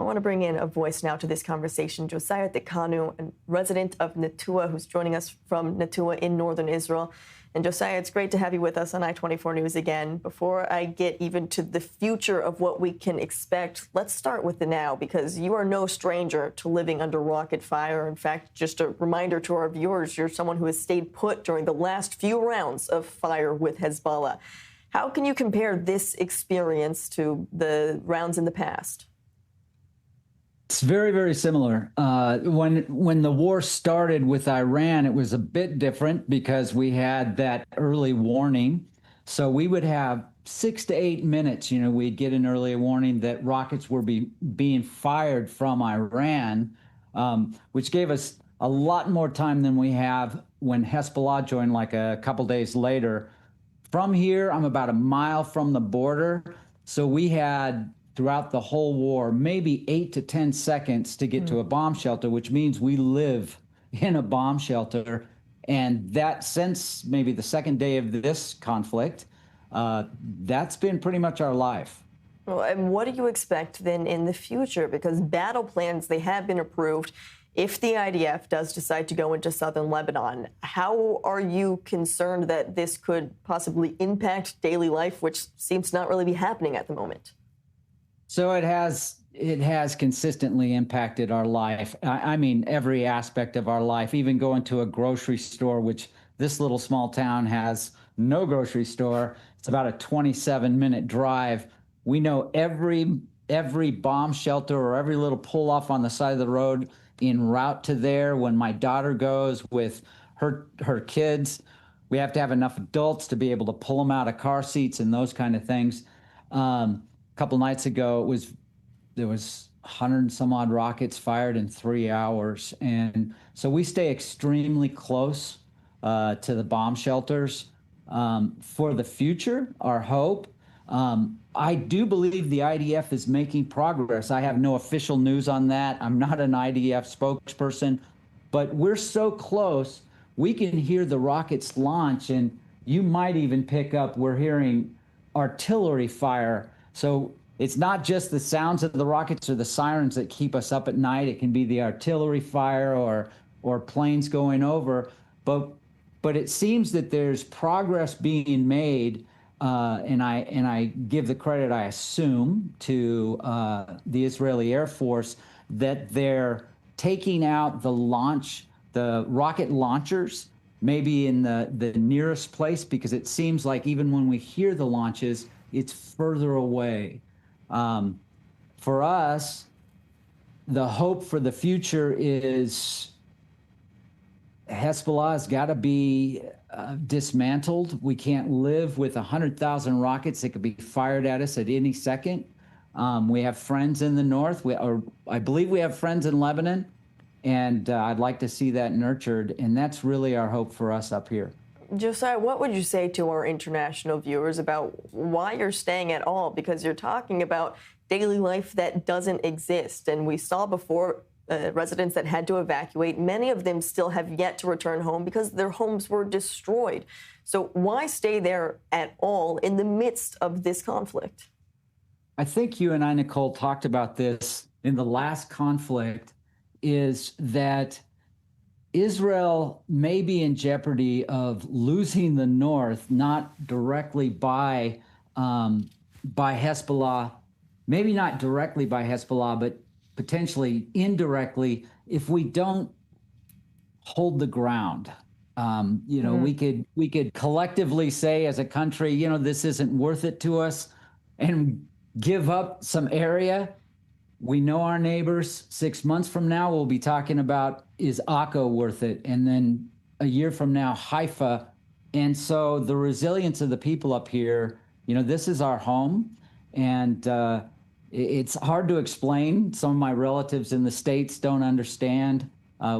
I want to bring in a voice now to this conversation. Josiah Tekanu, a resident of Netua, who's joining us from Netua in northern Israel. And Josiah, it's great to have you with us on I-24 News again. Before I get even to the future of what we can expect, let's start with the now, because you are no stranger to living under rocket fire. In fact, just a reminder to our viewers, you're someone who has stayed put during the last few rounds of fire with Hezbollah. How can you compare this experience to the rounds in the past? It's very, very similar. When the war started with Iran, it was a bit different because we had that early warning. So we would have 6 to 8 minutes. We'd get an early warning that rockets were being fired from Iran, which gave us a lot more time than we have when Hezbollah joined like a couple days later. From here, I'm about a mile from the border. So we had, throughout the whole war, maybe 8 to 10 seconds to get to a bomb shelter, which means we live in a bomb shelter. And that, since maybe the second day of this conflict, that's been pretty much our life. Well, and what do you expect then in the future? Because battle plans, they have been approved. If the IDF does decide to go into southern Lebanon, how are you concerned that this could possibly impact daily life, which seems to not really be happening at the moment? So it has consistently impacted our life. I mean, every aspect of our life, even going to a grocery store, which this little small town has no grocery store. It's about a 27-minute drive. We know every bomb shelter or every little pull off on the side of the road en route to there. When my daughter goes with her kids, we have to have enough adults to be able to pull them out of car seats and those kind of things. A couple nights ago, there was 100 and some odd rockets fired in 3 hours. And so we stay extremely close to the bomb shelters. For the future, our hope, I do believe the IDF is making progress. I have no official news on that. I'm not an IDF spokesperson, but we're so close, we can hear the rockets launch, and you might even pick up, we're hearing artillery fire. So it's not just the sounds of the rockets or the sirens that keep us up at night. It can be the artillery fire or planes going over. But it seems that there's progress being made, and I give the credit, I assume, to the Israeli Air Force, that they're taking out the rocket launchers, maybe in the nearest place, because it seems like even when we hear the launches, it's further away. For us, the hope for the future is Hezbollah has got to be dismantled. We can't live with 100,000 rockets that could be fired at us at any second. We have friends in the north, I believe we have friends in Lebanon, and I'd like to see that nurtured, and that's really our hope for us up here. Josiah, what would you say to our international viewers about why you're staying at all? Because you're talking about daily life that doesn't exist. And we saw before residents that had to evacuate. Many of them still have yet to return home because their homes were destroyed. So why stay there at all in the midst of this conflict? I think you and I, Nicole, talked about this in the last conflict, is that Israel may be in jeopardy of losing the north, not directly by Hezbollah, maybe not directly by Hezbollah, but potentially indirectly if we don't hold the ground. We could collectively say as a country, this isn't worth it to us, and give up some area. We know our neighbors. 6 months from now, we'll be talking about, is Akko worth it? And then a year from now, Haifa. And so the resilience of the people up here, this is our home. And it's hard to explain. Some of my relatives in the States don't understand.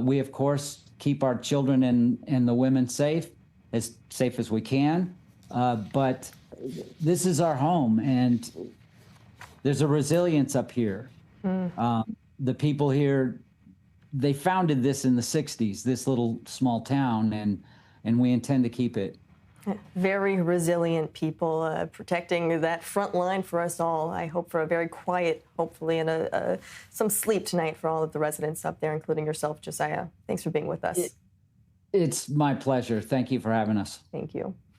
We, of course, keep our children and the women safe as we can. But this is our home, and there's a resilience up here. The people here, they founded this in the 60s, this little small town, and we intend to keep it. Very resilient people protecting that front line for us all. I hope for a very quiet, hopefully, and some sleep tonight for all of the residents up there, including yourself, Josiah. Thanks for being with us. It's my pleasure. Thank you for having us. Thank you.